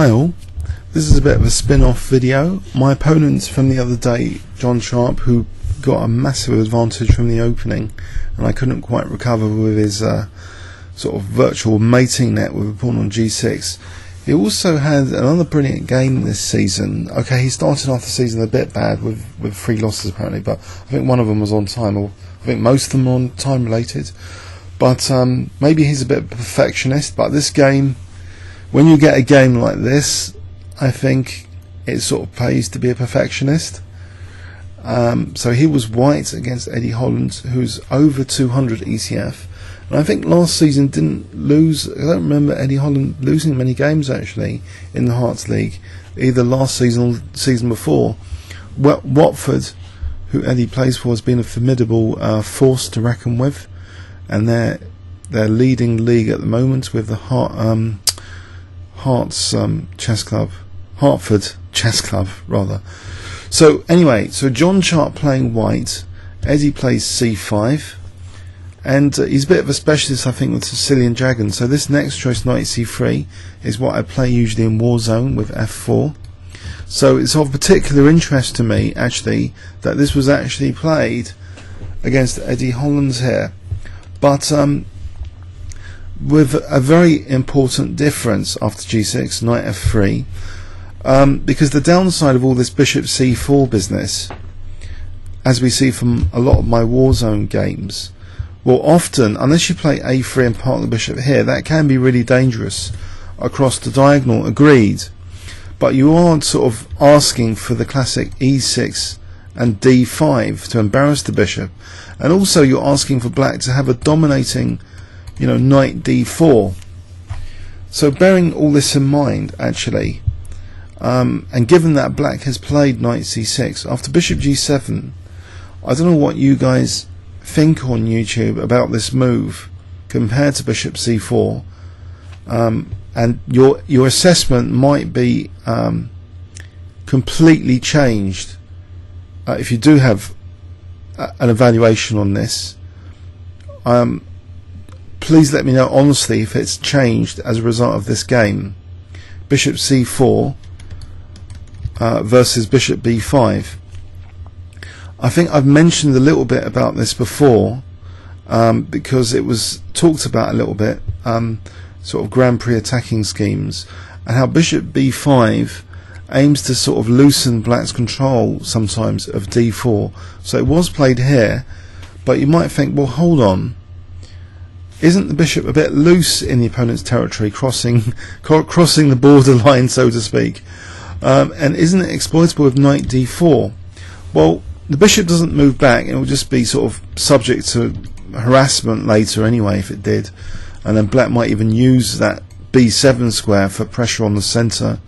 Hi all, this is a bit of a spin-off video. My opponent from the other day, John Sharp, who got a massive advantage from the opening and I couldn't quite recover with his sort of virtual mating net with a pawn on g6. He also had another brilliant game this season. Okay, he started off the season a bit bad with 3 losses apparently, but I think one of them was on time, or I think most of them were on time related. But maybe he's a bit of a perfectionist, but this game, when you get a game like this, I think it sort of pays to be a perfectionist. So he was white against Eddie Holland, who's over 200 ECF. And I think last season didn't lose. I don't remember Eddie Holland losing many games actually in the Hearts League, either last season or season before. Watford, who Eddie plays for, has been a formidable force to reckon with, and they're leading league at the moment with the Hartford Chess Club rather. So anyway, so John Sharp playing white, Eddie plays c5, and he's a bit of a specialist I think with Sicilian Dragon. So this next choice, knight c3, is what I play usually in Warzone with f4. So it's of particular interest to me actually that this was actually played against Eddie Holland here, but with a very important difference after g6, knight f3, because the downside of all this bishop c4 business, as we see from a lot of my Warzone games, well, often, unless you play a3 and park the bishop here, that can be really dangerous across the diagonal, agreed, but you are sort of asking for the classic e6 and d5 to embarrass the bishop, and also you're asking for black to have a dominating, you know, knight d4. So bearing all this in mind actually, and given that black has played knight c6 after bishop g7, I don't know what you guys think on YouTube about this move compared to bishop c4, and your assessment might be completely changed if you do have an evaluation on this. Please let me know honestly if it's changed as a result of this game. Bishop c4 versus bishop b5. I think I've mentioned a little bit about this before, because it was talked about a little bit, sort of Grand Prix attacking schemes, and how bishop b5 aims to sort of loosen black's control sometimes of d4. So it was played here, but you might think, well, hold on, isn't the bishop a bit loose in the opponent's territory, crossing the borderline, so to speak, and isn't it exploitable with knight d4? Well, the bishop doesn't move back, it will just be sort of subject to harassment later anyway if it did, and then black might even use that b7 square for pressure on the centre,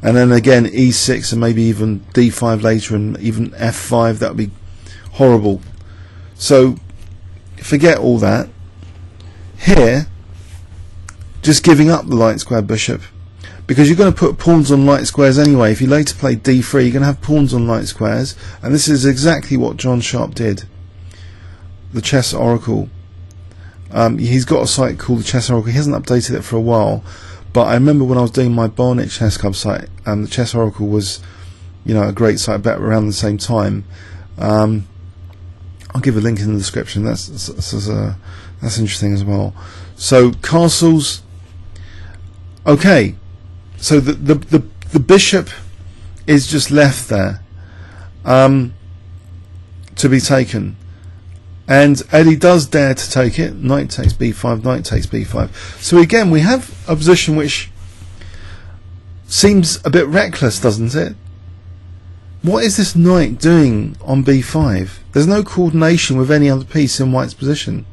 and then again e6 and maybe even d5 later, and even f5. That would be horrible. So forget all that. Here, just giving up the light square bishop, because you're going to put pawns on light squares anyway. If you later play d3, you're going to have pawns on light squares, and this is exactly what John Sharp did. The Chess Oracle. He's got a site called the Chess Oracle. He hasn't updated it for a while, but I remember when I was doing my Barnet Chess Club site, the Chess Oracle was, you know, a great site back around the same time. I'll give a link in the description. That's interesting as well. So castles. Okay. So the bishop is just left there to be taken, and Eddie does dare to take it. Knight takes b5, knight takes b5. So again we have a position which seems a bit reckless, doesn't it? What is this knight doing on b5? There's no coordination with any other piece in white's position.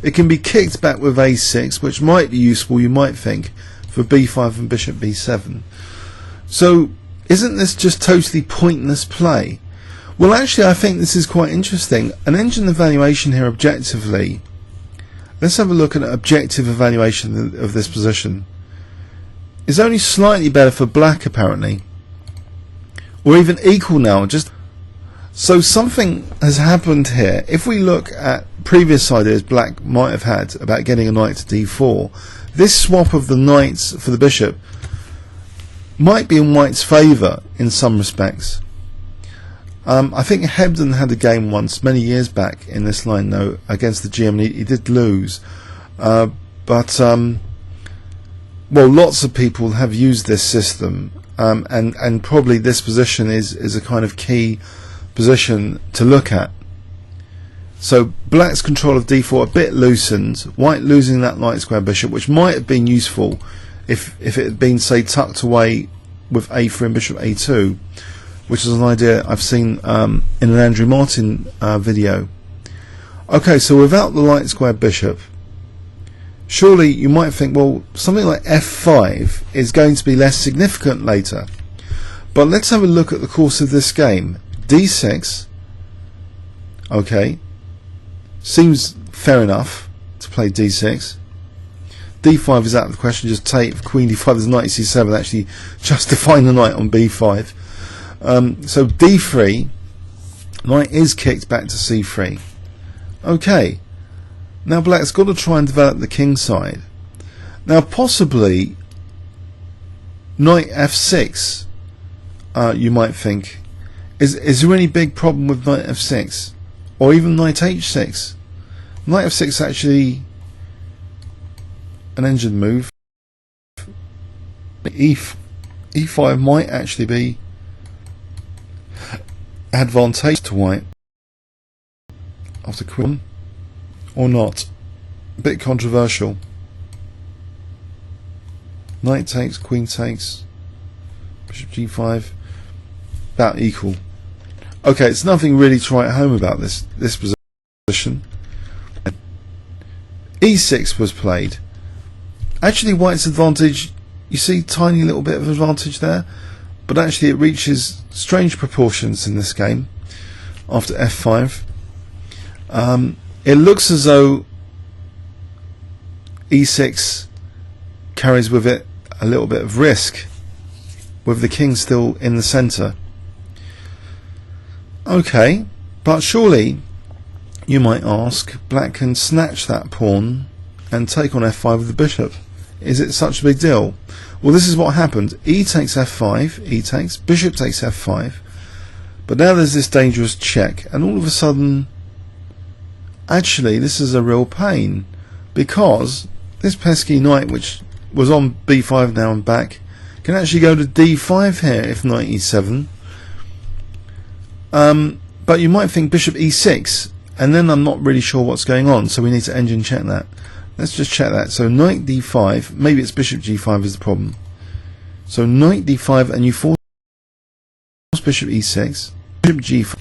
It can be kicked back with a6, which might be useful, you might think, for b5 and bishop b7. So isn't this just totally pointless play? Well, actually I think this is quite interesting. An engine evaluation here objectively. Let's have a look at an objective evaluation of this position. It's only slightly better for black apparently, or even equal now. So something has happened here. If we look at previous ideas black might have had about getting a knight to d4, this swap of the knights for the bishop might be in white's favour in some respects. I think Hebden had a game once many years back in this line though against the GM, and he did lose, but well, lots of people have used this system, and probably this position is a kind of key position to look at. So black's control of d4 a bit loosened, white losing that light square bishop, which might have been useful if it had been, say, tucked away with a3 and bishop a2, which is an idea I've seen in an Andrew Martin video. Okay, so without the light square bishop, surely you might think, well, something like f5 is going to be less significant later. But let's have a look at the course of this game. d6, okay, seems fair enough to play d6. d5 is out of the question, just take queen d5 as knight c7, actually justifying the knight on b5. So d3, knight is kicked back to c3. Okay, now black's got to try and develop the king side. Now possibly knight f6, you might think, is there any big problem with knight f6, or even knight h6? Knight f6 is actually an engine move. e5 might actually be advantageous to white after queen, or not. A bit controversial. Knight takes, queen takes, bishop g5, about equal. Okay, it's nothing really to write home about this position. e6 was played. Actually, white's advantage, you see, tiny little bit of advantage there, but actually it reaches strange proportions in this game after f5. It looks as though e6 carries with it a little bit of risk, with the king still in the centre. Okay, but surely, you might ask, black can snatch that pawn and take on f5 with the bishop. Is it such a big deal? Well, this is what happened. E takes f5, e takes, bishop takes f5, but now there's this dangerous check, and all of a sudden, actually, this is a real pain, because this pesky knight, which was on b5 now and back, can actually go to d5 here if knight e7. But you might think bishop e6, and then I'm not really sure what's going on, so we need to engine check that. Let's just check that. So knight d5, maybe it's bishop g5 is the problem. So knight d5, and you force bishop e6, bishop g5,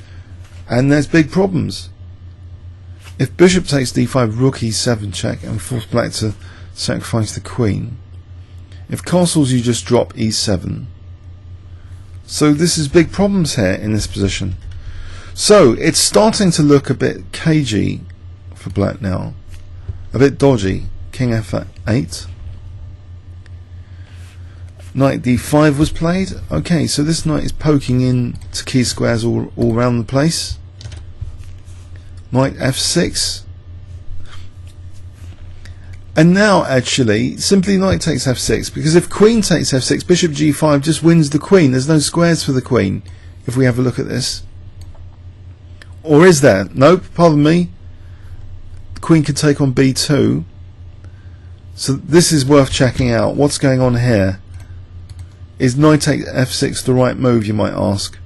and there's big problems. If bishop takes d5, rook e7 check, and force black to sacrifice the queen. If castles, you just drop e7. So this is big problems here in this position. So it's starting to look a bit cagey for black now, a bit dodgy. King f8, knight d5 was played. Okay, so this knight is poking in to key squares all around the place. Knight f6, and now actually simply knight takes f6, because if queen takes f6, bishop g5 just wins the queen. There's no squares for the queen if we have a look at this. Or is there? Nope, pardon me. The queen could take on b2. So this is worth checking out. What's going on here? Is knight takes f6 the right move, you might ask?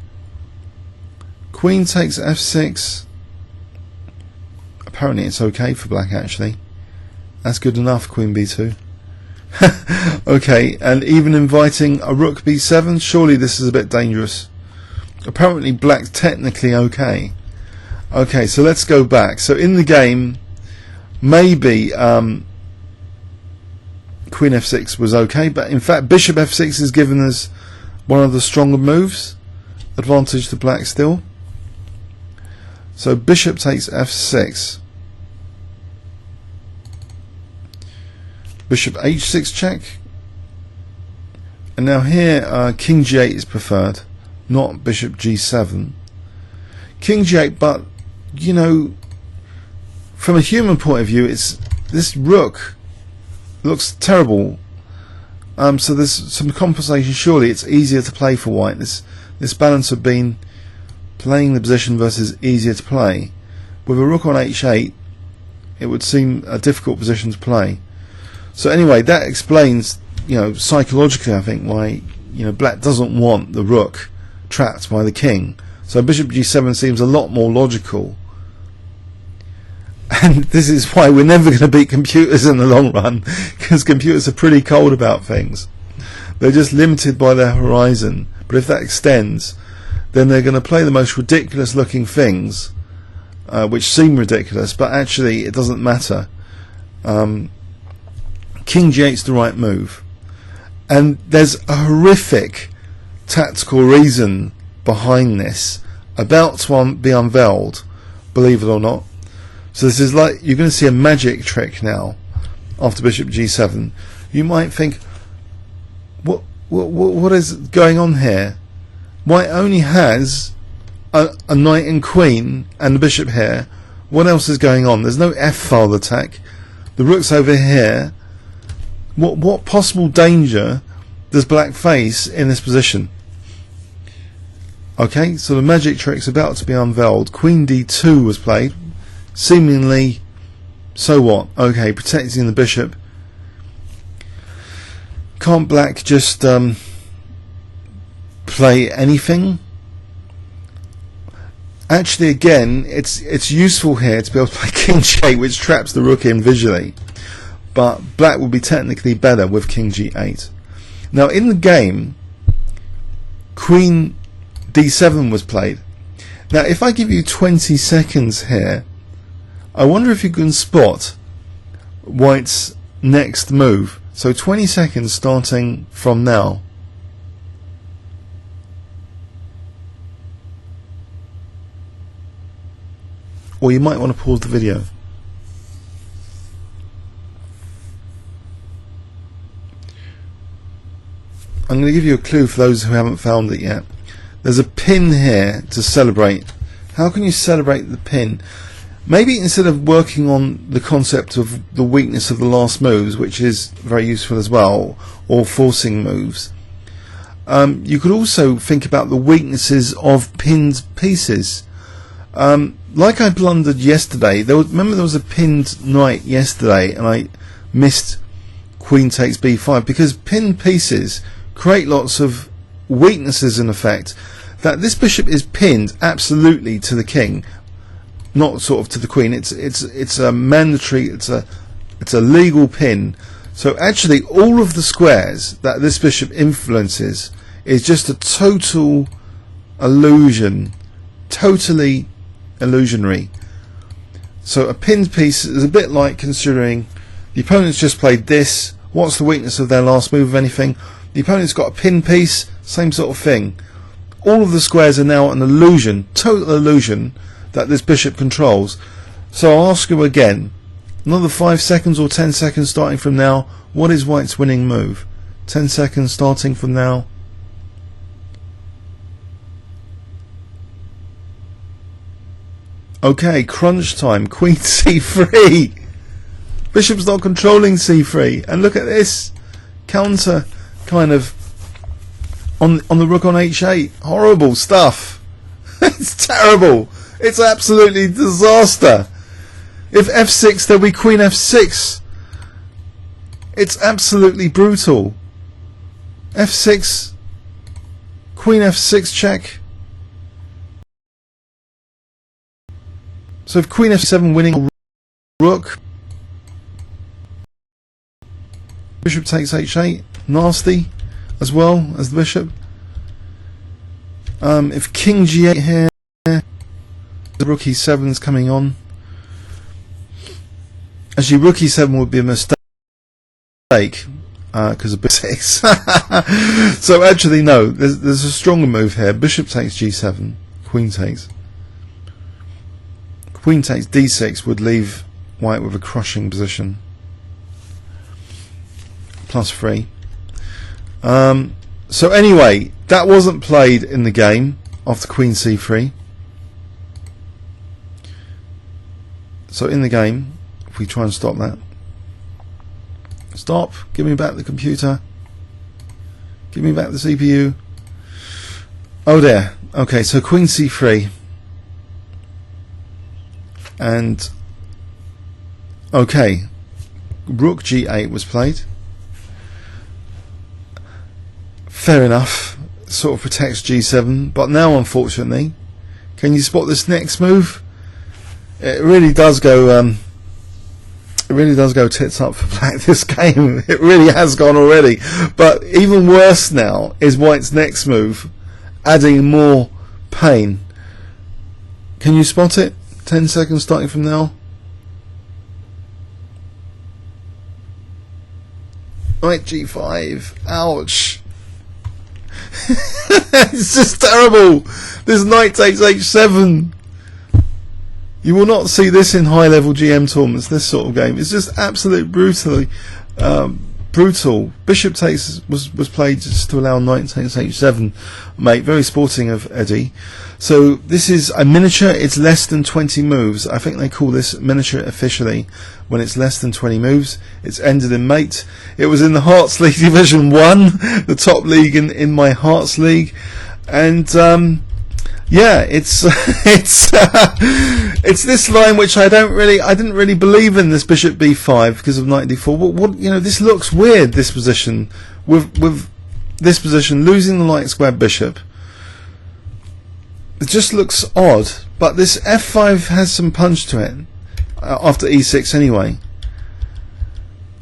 Queen takes f6. Apparently it's okay for black, actually. That's good enough, queen b2. Okay, and even inviting a rook b7, surely this is a bit dangerous. Apparently black's technically okay. Okay, so let's go back. So in the game, maybe queen f6 was okay, but in fact bishop f6 is given as one of the stronger moves. Advantage to black still. So bishop takes f6. Bishop h6 check. And now here king g8 is preferred, not bishop g7. King g8, but you know, from a human point of view, it's this rook looks terrible So there's some compensation. Surely it's easier to play for white. This balance of being playing the position versus easier to play. With a rook on h8, it would seem a difficult position to play. So anyway, that explains, psychologically, I think, why black doesn't want the rook trapped by the king. So bishop g7 seems a lot more logical. And this is why we're never going to beat computers in the long run, because computers are pretty cold about things. They're just limited by their horizon. But if that extends, then they're going to play the most ridiculous looking things, which seem ridiculous, but actually it doesn't matter. King g8 is the right move. And there's a horrific tactical reason behind this, about to be unveiled, believe it or not. So this is like, you're going to see a magic trick now after bishop g7. You might think, what is going on here? White only has a knight and queen and the bishop here. What else is going on? There's no f-file attack. The rook's over here. What possible danger does black face in this position? Okay, so the magic trick's about to be unveiled. Queen d2 was played. Seemingly, so what? Okay, protecting the bishop. Can't black just play anything? Actually, again, it's useful here to be able to play king g8, which traps the rook in visually. But black will be technically better with king g8. Now, in the game, queen d7 was played. Now, if I give you 20 seconds here, I wonder if you can spot white's next move. So 20 seconds starting from now. Or you might want to pause the video. I'm going to give you a clue for those who haven't found it yet. There's a pin here to celebrate. How can you celebrate the pin? Maybe instead of working on the concept of the weakness of the last moves, which is very useful as well, or forcing moves, you could also think about the weaknesses of pinned pieces. Like I blundered yesterday, remember there was a pinned knight yesterday and I missed queen takes b5, because pinned pieces create lots of weaknesses in effect, that this bishop is pinned absolutely to the king, not sort of to the queen. It's a mandatory, it's a legal pin. So actually all of the squares that this bishop influences is just a total illusion, totally illusionary. So a pinned piece is a bit like considering the opponent's just played this. What's the weakness of their last move, if anything? The opponent's got a pinned piece, same sort of thing. All of the squares are now an illusion, total illusion, that this bishop controls. So I'll ask you again, another 5 seconds or 10 seconds starting from now, what is white's winning move? 10 seconds starting from now. Okay, crunch time. Queen c3. Bishop's not controlling c3, and look at this counter kind of on the rook on h8. Horrible stuff. It's terrible. It's absolutely disaster. If f6, there'll be queen f6. It's absolutely brutal. f6, queen f6 check. So if queen f7 winning rook, bishop takes h8, nasty as well as the bishop. If king g8 here, the rook e7 is coming on. Actually, rook e7 would be a mistake because of b6. So actually, no. There's a stronger move here. Bishop takes g7. Queen takes. Queen takes d6 would leave white with a crushing position. +3. So anyway, that wasn't played in the game after queen c3. So in the game, if we try and stop that. Stop, give me back the computer. Give me back the CPU. Oh there. Okay, so Queen C3. And okay, Rook G8 was played. Fair enough. Sort of protects G7, but now unfortunately, can you spot this next move? It really does go. It really does go tits up for black this game. It really has gone already. But even worse now is white's next move, adding more pain. Can you spot it? 10 seconds starting from now. Knight G5. Ouch. It's just terrible. This knight takes H7. You will not see this in high level GM tournaments, this sort of game. It's just absolutely brutally brutal. Bishop takes was played just to allow knight takes H7, mate. Very sporting of Eddie. So this is a miniature. It's less than 20 moves. I think they call this miniature officially when it's less than 20 moves. It's ended in mate. It was in the Hearts League Division 1, the top league in my Hearts League, and yeah, it's it's this line which I didn't really believe in, this Bishop B5 because of knight D4. What you know, this looks weird. This position with this position losing the light square bishop. It just looks odd. But this F5 has some punch to it after E6 anyway.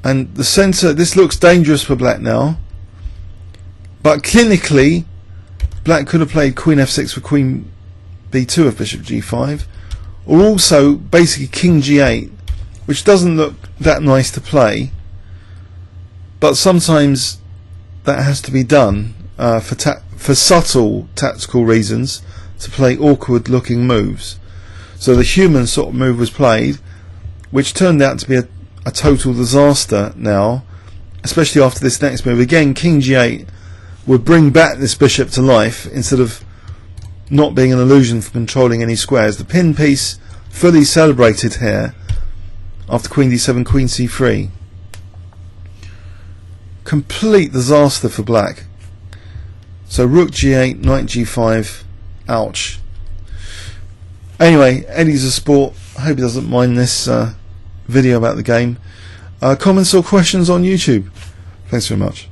And the centre. This looks dangerous for black now. But clinically, black could have played Queen F6 for Queen B2 of Bishop G5, or also basically King G8, which doesn't look that nice to play, but sometimes that has to be done for subtle tactical reasons, to play awkward looking moves. So the human sort of move was played, which turned out to be a total disaster now, especially after this next move. Again, King G8 would bring back this bishop to life instead of not being an illusion for controlling any squares. The pin piece fully celebrated here after Queen D7, Queen C3. Complete disaster for black. So Rook G8, Knight G5, ouch. Anyway, Eddie's a sport. I hope he doesn't mind this video about the game. Comments or questions on YouTube? Thanks very much.